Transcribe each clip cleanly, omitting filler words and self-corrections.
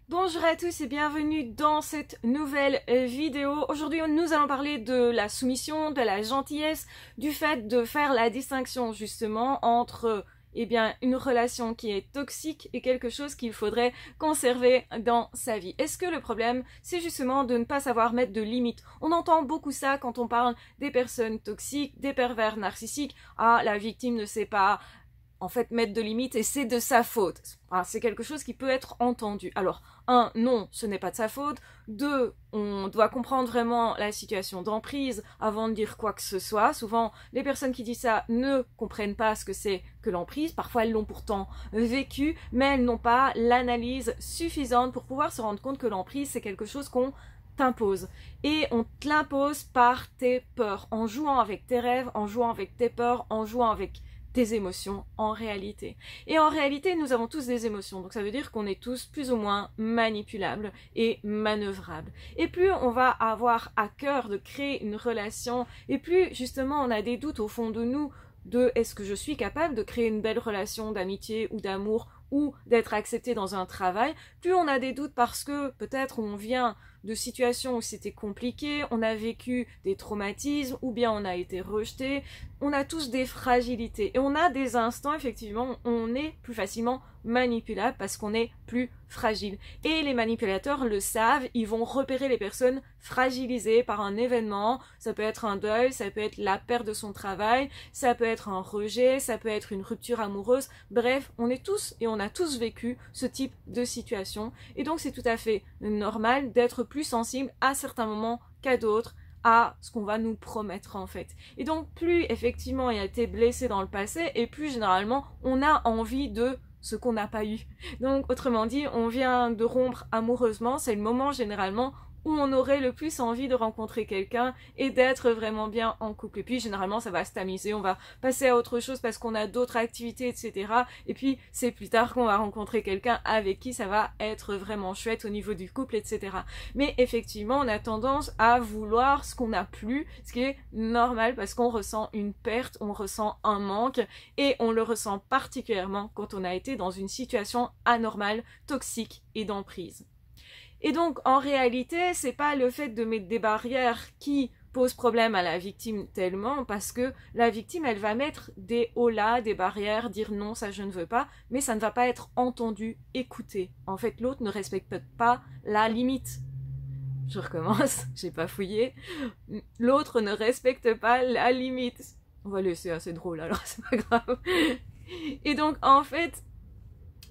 Bonjour à tous et bienvenue dans cette nouvelle vidéo. Aujourd'hui, nous allons parler de la soumission, de la gentillesse, du fait de faire la distinction justement entre une relation qui est toxique et quelque chose qu'il faudrait conserver dans sa vie. Est-ce que le problème, c'est justement de ne pas savoir mettre de limites? On entend beaucoup ça quand on parle des personnes toxiques, des pervers narcissiques. Ah, la victime ne sait pas en fait mettre de limites et c'est de sa faute. C'est quelque chose qui peut être entendu. Alors, non, ce n'est pas de sa faute. 2, on doit comprendre vraiment la situation d'emprise avant de dire quoi que ce soit. Souvent, les personnes qui disent ça ne comprennent pas ce que c'est que l'emprise. Parfois, elles l'ont pourtant vécu, mais elles n'ont pas l'analyse suffisante pour pouvoir se rendre compte que l'emprise, c'est quelque chose qu'on t'impose. Et on te l'impose par tes peurs, en jouant avec tes rêves, en jouant avec tes peurs, en jouant avec des émotions en réalité. Et en réalité, nous avons tous des émotions, donc ça veut dire qu'on est tous plus ou moins manipulables et manœuvrables. Et plus on va avoir à cœur de créer une relation, et plus justement on a des doutes au fond de nous de est-ce que je suis capable de créer une belle relation d'amitié ou d'amour ou d'être accepté dans un travail, plus on a des doutes parce que peut-être on vient de situations où c'était compliqué, on a vécu des traumatismes ou bien on a été rejeté, on a tous des fragilités et on a des instants effectivement où on est plus facilement manipulable parce qu'on est plus fragile. Et les manipulateurs le savent, ils vont repérer les personnes fragilisées par un événement, ça peut être un deuil, ça peut être la perte de son travail, ça peut être un rejet, ça peut être une rupture amoureuse, bref, on est tous et on a tous vécu ce type de situation et donc c'est tout à fait normal d'être plus sensible à certains moments qu'à d'autres, à ce qu'on va nous promettre en fait. Et donc plus effectivement il a été blessé dans le passé et plus généralement on a envie de ce qu'on n'a pas eu. Donc autrement dit, on vient de rompre amoureusement, c'est le moment généralement où on aurait le plus envie de rencontrer quelqu'un et d'être vraiment bien en couple. Et puis généralement ça va se tamiser, on va passer à autre chose parce qu'on a d'autres activités, etc. Et puis c'est plus tard qu'on va rencontrer quelqu'un avec qui ça va être vraiment chouette au niveau du couple, etc. Mais effectivement on a tendance à vouloir ce qu'on n'a plus, ce qui est normal parce qu'on ressent une perte, on ressent un manque et on le ressent particulièrement quand on a été dans une situation anormale, toxique et d'emprise. Et donc, en réalité, c'est pas le fait de mettre des barrières qui pose problème à la victime tellement, parce que la victime, elle va mettre des holà, des barrières, dire non, ça je ne veux pas, mais ça ne va pas être entendu, écouté. En fait, l'autre ne respecte pas la limite. Je recommence, j'ai pas fouillé. L'autre ne respecte pas la limite. On va laisser, c'est drôle, alors c'est pas grave. Et donc, en fait,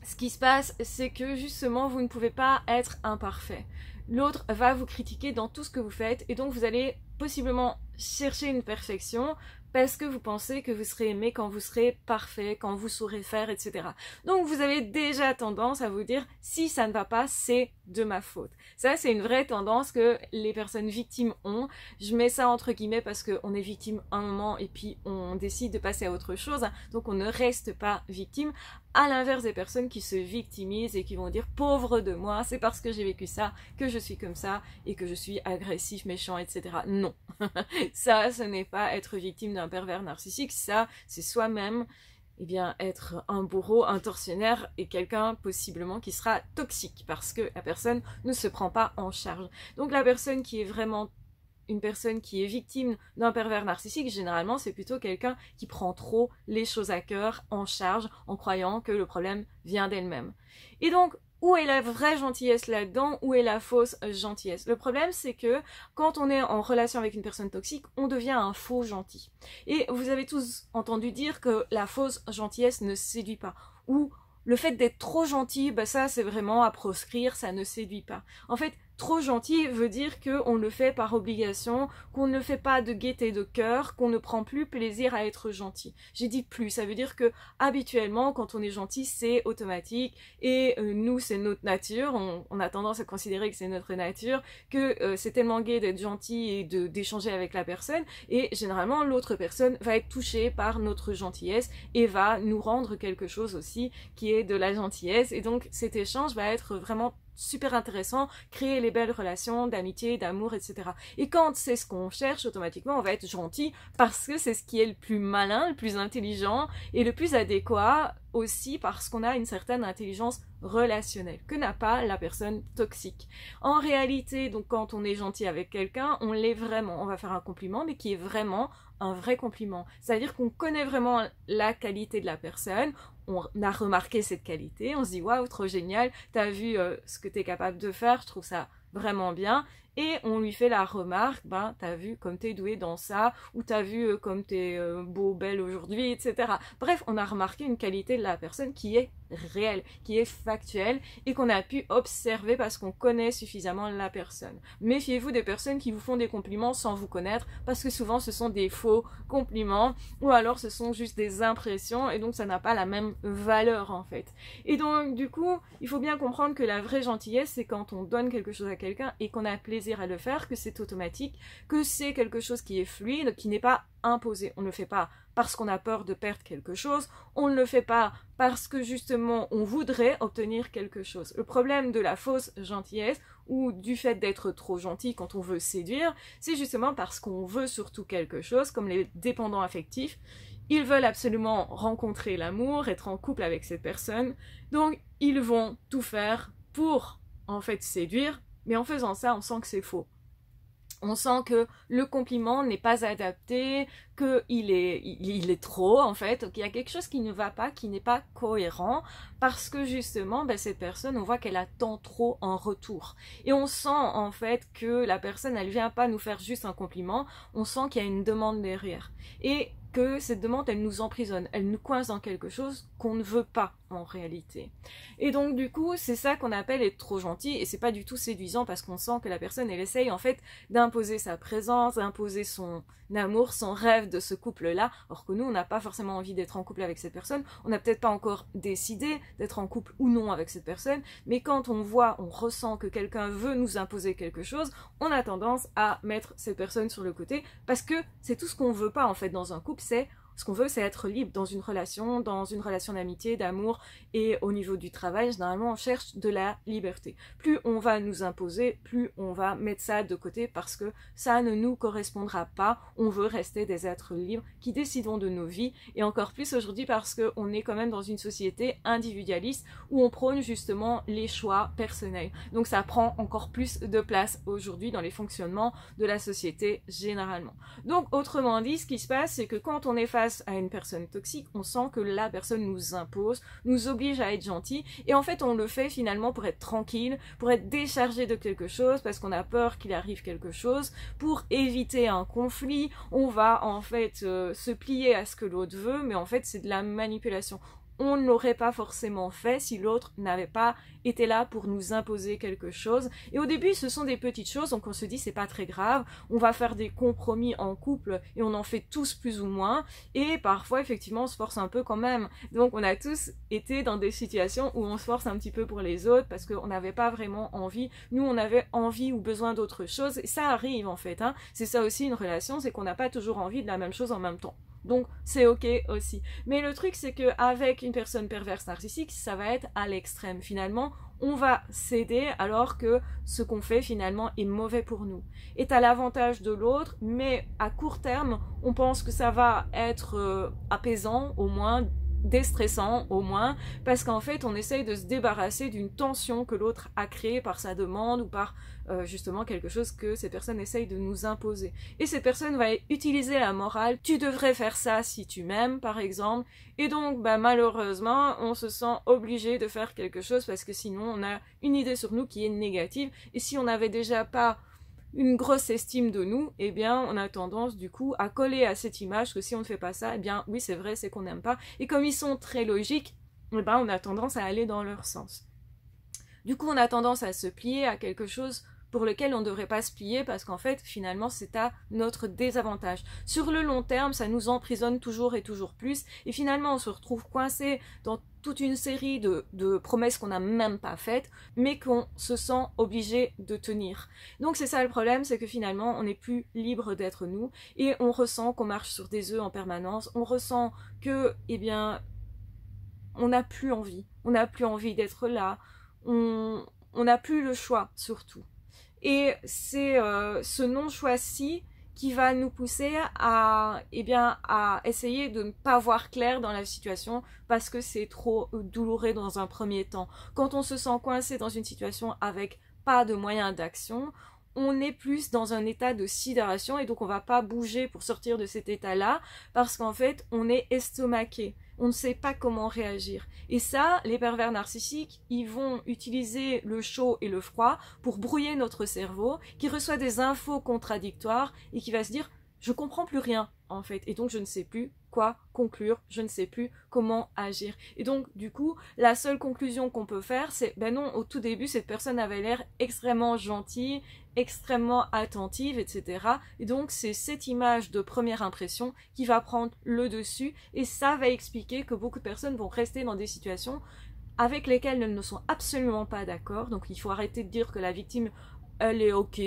ce qui se passe, c'est que justement, vous ne pouvez pas être imparfait. L'autre va vous critiquer dans tout ce que vous faites et donc vous allez possiblement chercher une perfection parce que vous pensez que vous serez aimé quand vous serez parfait, quand vous saurez faire, etc. Donc vous avez déjà tendance à vous dire si ça ne va pas, c'est de ma faute. Ça, c'est une vraie tendance que les personnes victimes ont. Je mets ça entre guillemets parce qu'on est victime un moment et puis on décide de passer à autre chose. Donc on ne reste pas victime. À l'inverse des personnes qui se victimisent et qui vont dire pauvre de moi, c'est parce que j'ai vécu ça que je suis comme ça et que je suis agressif, méchant, etc. Non, ça, ce n'est pas être victime d'un pervers narcissique, ça, c'est soi-même être un bourreau, un tortionnaire et quelqu'un possiblement qui sera toxique parce que la personne ne se prend pas en charge. Donc la personne qui est vraiment une personne qui est victime d'un pervers narcissique, généralement, c'est plutôt quelqu'un qui prend trop les choses à cœur, en charge, en croyant que le problème vient d'elle-même. Et donc, où est la vraie gentillesse là-dedans? Où est la fausse gentillesse? Le problème, c'est que quand on est en relation avec une personne toxique, on devient un faux gentil. Et vous avez tous entendu dire que la fausse gentillesse ne séduit pas. Ou le fait d'être trop gentil, ça c'est vraiment à proscrire, ça ne séduit pas. En fait, trop gentil veut dire qu'on le fait par obligation, qu'on ne le fait pas de gaieté de cœur, qu'on ne prend plus plaisir à être gentil. J'ai dit plus, ça veut dire que habituellement, quand on est gentil, c'est automatique et nous, c'est notre nature. On a tendance à considérer que c'est notre nature, que c'est tellement gai d'être gentil et d'échanger avec la personne et généralement, l'autre personne va être touchée par notre gentillesse et va nous rendre quelque chose aussi qui est de la gentillesse et donc cet échange va être vraiment super intéressant, créer les belles relations d'amitié, d'amour, etc. Et quand c'est ce qu'on cherche, automatiquement, on va être gentil parce que c'est ce qui est le plus malin, le plus intelligent et le plus adéquat aussi parce qu'on a une certaine intelligence relationnel que n'a pas la personne toxique. En réalité, donc quand on est gentil avec quelqu'un, on l'est vraiment. On va faire un compliment, mais qui est vraiment un vrai compliment. C'est-à-dire qu'on connaît vraiment la qualité de la personne, on a remarqué cette qualité, on se dit waouh, trop génial, t'as vu ce que t'es capable de faire, je trouve ça vraiment bien. Et on lui fait la remarque, ben t'as vu comme t'es doué dans ça, ou t'as vu comme t'es beau, belle aujourd'hui, etc. Bref, on a remarqué une qualité de la personne qui est réelle, qui est factuelle, et qu'on a pu observer parce qu'on connaît suffisamment la personne. Méfiez-vous des personnes qui vous font des compliments sans vous connaître, parce que souvent ce sont des faux compliments, ou alors ce sont juste des impressions, et donc ça n'a pas la même valeur en fait. Et donc du coup, il faut bien comprendre que la vraie gentillesse, c'est quand on donne quelque chose à quelqu'un et qu'on a plaisir à le faire, que c'est automatique, que c'est quelque chose qui est fluide, qui n'est pas imposé. On ne le fait pas parce qu'on a peur de perdre quelque chose, on ne le fait pas parce que justement on voudrait obtenir quelque chose. Le problème de la fausse gentillesse ou du fait d'être trop gentil quand on veut séduire, c'est justement parce qu'on veut surtout quelque chose, comme les dépendants affectifs. Ils veulent absolument rencontrer l'amour, être en couple avec cette personne, donc ils vont tout faire pour en fait séduire, mais en faisant ça, on sent que c'est faux. On sent que le compliment n'est pas adapté, qu'il est trop en fait, qu'il y a quelque chose qui ne va pas, qui n'est pas cohérent, parce que justement, cette personne, on voit qu'elle attend trop en retour. Et on sent en fait que la personne, elle vient pas nous faire juste un compliment, on sent qu'il y a une demande derrière. Et que cette demande, elle nous emprisonne, elle nous coince dans quelque chose qu'on ne veut pas en réalité. Et donc du coup, c'est ça qu'on appelle être trop gentil, et c'est pas du tout séduisant parce qu'on sent que la personne, elle essaye en fait d'imposer sa présence, d'imposer son amour, son rêve de ce couple-là, alors que nous, on n'a pas forcément envie d'être en couple avec cette personne, on n'a peut-être pas encore décidé d'être en couple ou non avec cette personne, mais quand on voit, on ressent que quelqu'un veut nous imposer quelque chose, on a tendance à mettre cette personne sur le côté, parce que c'est tout ce qu'on veut pas en fait dans un couple, ce qu'on veut, c'est être libre dans une relation d'amitié, d'amour, et au niveau du travail, généralement, on cherche de la liberté. Plus on va nous imposer, plus on va mettre ça de côté parce que ça ne nous correspondra pas. On veut rester des êtres libres qui décidons de nos vies, et encore plus aujourd'hui parce qu'on est quand même dans une société individualiste où on prône justement les choix personnels. Donc ça prend encore plus de place aujourd'hui dans les fonctionnements de la société généralement. Donc autrement dit, ce qui se passe, c'est que quand on est face à une personne toxique, on sent que la personne nous impose, nous oblige à être gentil, et en fait on le fait finalement pour être tranquille, pour être déchargé de quelque chose, parce qu'on a peur qu'il arrive quelque chose, pour éviter un conflit, on va en fait se plier à ce que l'autre veut, mais en fait c'est de la manipulation. On ne l'aurait pas forcément fait si l'autre n'avait pas été là pour nous imposer quelque chose. Et au début, ce sont des petites choses, donc on se dit c'est pas très grave, on va faire des compromis en couple et on en fait tous plus ou moins. Et parfois, effectivement, on se force un peu quand même. Donc on a tous été dans des situations où on se force un petit peu pour les autres parce qu'on n'avait pas vraiment envie. Nous, on avait envie ou besoin d'autre chose. Et ça arrive en fait. C'est ça aussi une relation, c'est qu'on n'a pas toujours envie de la même chose en même temps. Donc c'est ok aussi. Mais le truc c'est qu'avec une personne perverse narcissique, ça va être à l'extrême. Finalement, on va céder alors que ce qu'on fait finalement est mauvais pour nous. Est à l'avantage de l'autre, mais à court terme, on pense que ça va être apaisant au moins, déstressant au moins, parce qu'en fait on essaye de se débarrasser d'une tension que l'autre a créée par sa demande ou par justement quelque chose que cette personne essaye de nous imposer. Et cette personne va utiliser la morale, tu devrais faire ça si tu m'aimes par exemple, et donc malheureusement on se sent obligé de faire quelque chose parce que sinon on a une idée sur nous qui est négative, et si on n'avait déjà pas une grosse estime de nous, eh bien on a tendance du coup à coller à cette image que si on ne fait pas ça, eh bien oui c'est vrai, c'est qu'on n'aime pas, et comme ils sont très logiques, eh bien on a tendance à aller dans leur sens. Du coup on a tendance à se plier à quelque chose pour lequel on ne devrait pas se plier parce qu'en fait finalement c'est à notre désavantage. Sur le long terme ça nous emprisonne toujours et toujours plus, et finalement on se retrouve coincé dans toute une série de promesses qu'on n'a même pas faites, mais qu'on se sent obligé de tenir. Donc c'est ça le problème, c'est que finalement on n'est plus libre d'être nous, et on ressent qu'on marche sur des œufs en permanence, on ressent que, eh bien, on n'a plus envie d'être là, on n'a plus le choix surtout. Et c'est ce non-choix-ci qui va nous pousser à, à essayer de ne pas voir clair dans la situation parce que c'est trop douloureux dans un premier temps. Quand on se sent coincé dans une situation avec pas de moyens d'action, on est plus dans un état de sidération et donc on va pas bouger pour sortir de cet état-là parce qu'en fait on est estomaqué. On ne sait pas comment réagir. Et ça, les pervers narcissiques, ils vont utiliser le chaud et le froid pour brouiller notre cerveau, qui reçoit des infos contradictoires et qui va se dire « je comprends plus rien » en fait. Et donc je ne sais plus quoi conclure, je ne sais plus comment agir. Et donc du coup, la seule conclusion qu'on peut faire, c'est « ben non, au tout début, cette personne avait l'air extrêmement gentille, extrêmement attentive, etc. » Et donc c'est cette image de première impression qui va prendre le dessus et ça va expliquer que beaucoup de personnes vont rester dans des situations avec lesquelles elles ne sont absolument pas d'accord. Donc il faut arrêter de dire que la victime elle est ok,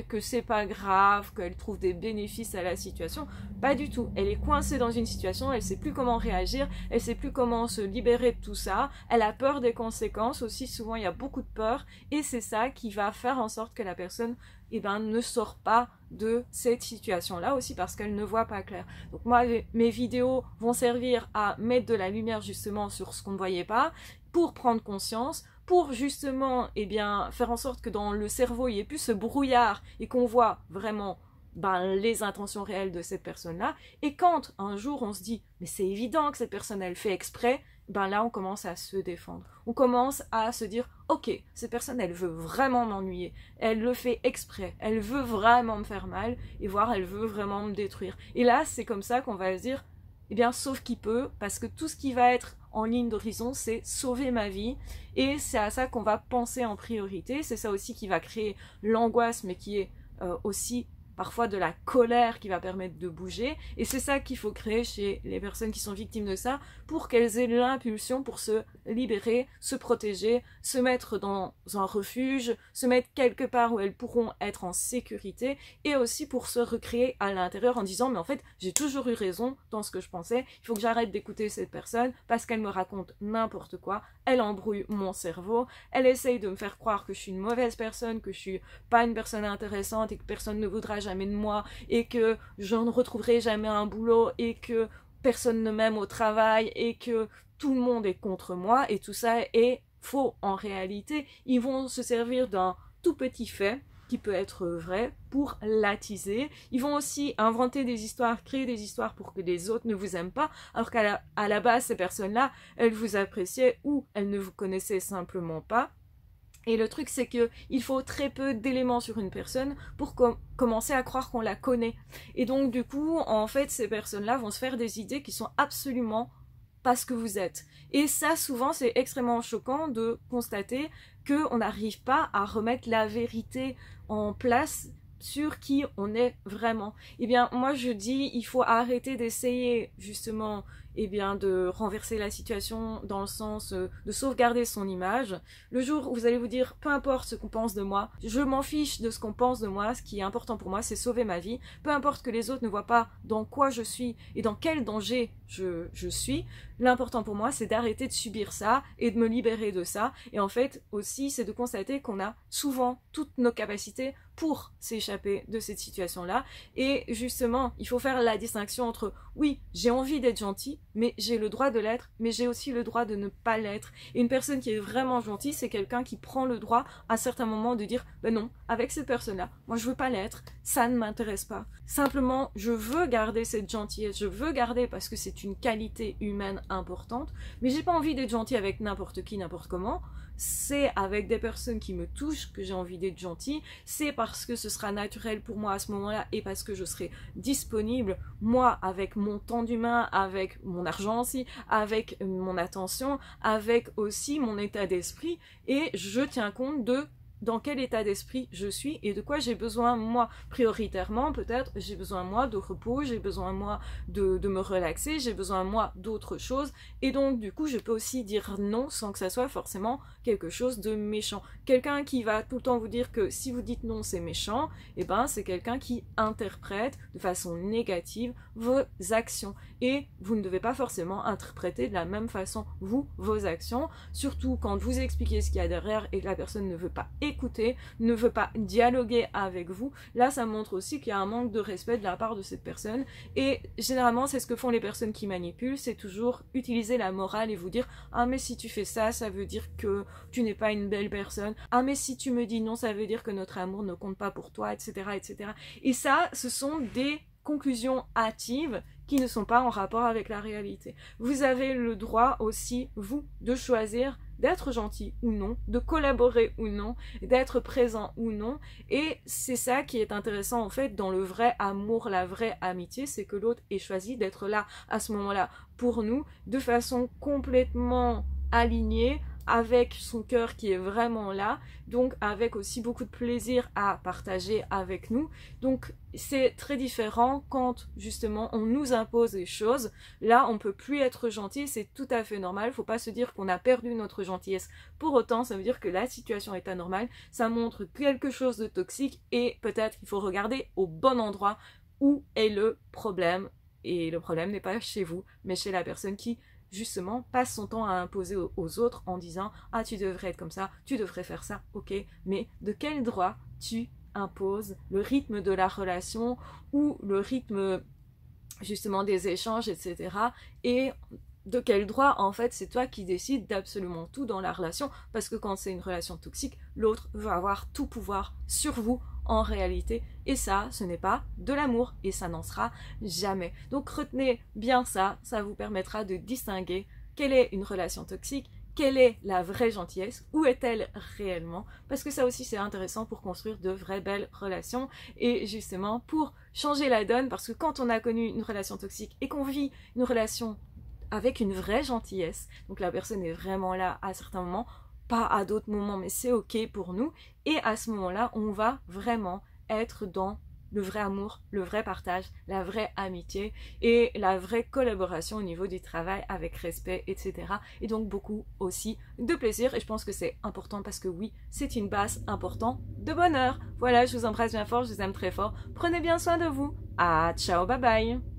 que c'est pas grave, qu'elle trouve des bénéfices à la situation. Pas du tout. Elle est coincée dans une situation, elle sait plus comment réagir, elle sait plus comment se libérer de tout ça, elle a peur des conséquences, aussi souvent il y a beaucoup de peur, et c'est ça qui va faire en sorte que la personne ne sort pas de cette situation-là aussi parce qu'elle ne voit pas clair. Donc moi, mes vidéos vont servir à mettre de la lumière justement sur ce qu'on ne voyait pas, pour prendre conscience, pour justement faire en sorte que dans le cerveau il n'y ait plus ce brouillard et qu'on voit vraiment les intentions réelles de cette personne-là. Et quand un jour on se dit mais c'est évident que cette personne elle fait exprès, là on commence à se défendre. On commence à se dire ok, cette personne elle veut vraiment m'ennuyer, elle le fait exprès, elle veut vraiment me faire mal et voire elle veut vraiment me détruire. Et là c'est comme ça qu'on va se dire sauf qui peut, parce que tout ce qui va être en ligne d'horizon, c'est sauver ma vie, et c'est à ça qu'on va penser en priorité, c'est ça aussi qui va créer l'angoisse, mais qui est aussi parfois de la colère qui va permettre de bouger, et c'est ça qu'il faut créer chez les personnes qui sont victimes de ça, pour qu'elles aient l'impulsion pour se libérer, se protéger, se mettre dans un refuge, se mettre quelque part où elles pourront être en sécurité, et aussi pour se recréer à l'intérieur en disant mais en fait j'ai toujours eu raison dans ce que je pensais, il faut que j'arrête d'écouter cette personne parce qu'elle me raconte n'importe quoi, elle embrouille mon cerveau, elle essaye de me faire croire que je suis une mauvaise personne, que je suis pas une personne intéressante et que personne ne voudra jamais de moi et que je ne retrouverai jamais un boulot et que personne ne m'aime au travail et que tout le monde est contre moi, et tout ça est faux en réalité. Ils vont se servir d'un tout petit fait qui peut être vrai pour l'attiser. Ils vont aussi inventer des histoires, créer des histoires pour que les autres ne vous aiment pas, alors qu'à la base ces personnes-là, elles vous appréciaient ou elles ne vous connaissaient simplement pas. Et le truc, c'est qu'il faut très peu d'éléments sur une personne pour commencer à croire qu'on la connaît. Et donc, du coup, en fait, ces personnes-là vont se faire des idées qui sont absolument pas ce que vous êtes. Et ça, souvent, c'est extrêmement choquant de constater qu'on n'arrive pas à remettre la vérité en place sur qui on est vraiment. Moi, je dis, il faut arrêter d'essayer, justement, de renverser la situation dans le sens de sauvegarder son image. Le jour où vous allez vous dire, peu importe ce qu'on pense de moi, je m'en fiche de ce qu'on pense de moi, ce qui est important pour moi, c'est sauver ma vie. Peu importe que les autres ne voient pas dans quoi je suis et dans quel danger je suis, l'important pour moi, c'est d'arrêter de subir ça et de me libérer de ça. Et en fait, aussi, c'est de constater qu'on a souvent toutes nos capacités pour s'échapper de cette situation-là. Et justement, il faut faire la distinction entre, oui, j'ai envie d'être gentil, mais j'ai le droit de l'être, mais j'ai aussi le droit de ne pas l'être. Et une personne qui est vraiment gentille, c'est quelqu'un qui prend le droit à certains moments de dire, ben non, avec cette personne-là, moi je veux pas l'être, ça ne m'intéresse pas. Simplement, je veux garder cette gentillesse, je veux garder parce que c'est une qualité humaine importante, mais j'ai pas envie d'être gentil avec n'importe qui, n'importe comment. C'est avec des personnes qui me touchent que j'ai envie d'être gentille, c'est parce que ce sera naturel pour moi à ce moment-là et parce que je serai disponible, moi, avec mon temps d'humain, avec mon argent aussi, avec mon attention, avec aussi mon état d'esprit, et je tiens compte de dans quel état d'esprit je suis et de quoi j'ai besoin moi. Prioritairement, peut-être, j'ai besoin moi de repos, j'ai besoin moi de me relaxer, j'ai besoin moi d'autre chose, et donc du coup je peux aussi dire non sans que ça soit forcément quelque chose de méchant. Quelqu'un qui va tout le temps vous dire que si vous dites non c'est méchant, c'est quelqu'un qui interprète de façon négative vos actions, et vous ne devez pas forcément interpréter de la même façon vous, vos actions, surtout quand vous expliquez ce qu'il y a derrière et que la personne ne veut pas écouter, ne veut pas dialoguer avec vous, là ça montre aussi qu'il y a un manque de respect de la part de cette personne. Et généralement c'est ce que font les personnes qui manipulent, c'est toujours utiliser la morale et vous dire « Ah mais si tu fais ça, ça veut dire que tu n'es pas une belle personne. Ah mais si tu me dis non, ça veut dire que notre amour ne compte pas pour toi, etc. etc. » Et ça, ce sont des conclusions hâtives qui ne sont pas en rapport avec la réalité. Vous avez le droit aussi, vous, de choisir d'être gentil ou non, de collaborer ou non, d'être présent ou non. Et c'est ça qui est intéressant en fait dans le vrai amour, la vraie amitié, c'est que l'autre ait choisi d'être là à ce moment-là pour nous de façon complètement alignée, avec son cœur qui est vraiment là, donc avec aussi beaucoup de plaisir à partager avec nous. Donc c'est très différent quand justement on nous impose des choses. Là on peut plus être gentil, c'est tout à fait normal, faut pas se dire qu'on a perdu notre gentillesse. Pour autant ça veut dire que la situation est anormale, ça montre quelque chose de toxique et peut-être qu'il faut regarder au bon endroit où est le problème. Et le problème n'est pas chez vous, mais chez la personne qui justement passe son temps à imposer aux autres en disant « Ah, tu devrais être comme ça, tu devrais faire ça, ok, mais de quel droit tu imposes le rythme de la relation ou le rythme justement des échanges, etc. Et de quel droit, en fait, c'est toi qui décides d'absolument tout dans la relation, parce que quand c'est une relation toxique, l'autre veut avoir tout pouvoir sur vous en réalité, et ça, ce n'est pas de l'amour, et ça n'en sera jamais. Donc retenez bien ça, ça vous permettra de distinguer quelle est une relation toxique, quelle est la vraie gentillesse, où est-elle réellement, parce que ça aussi c'est intéressant pour construire de vraies belles relations, et justement pour changer la donne, parce que quand on a connu une relation toxique et qu'on vit une relation avec une vraie gentillesse, donc la personne est vraiment là à certains moments, pas à d'autres moments, mais c'est ok pour nous, et à ce moment-là, on va vraiment être dans le vrai amour, le vrai partage, la vraie amitié et la vraie collaboration au niveau du travail avec respect, etc. Et donc beaucoup aussi de plaisir, et je pense que c'est important parce que oui, c'est une base importante de bonheur. Voilà, je vous embrasse bien fort, je vous aime très fort, prenez bien soin de vous, ciao, bye bye.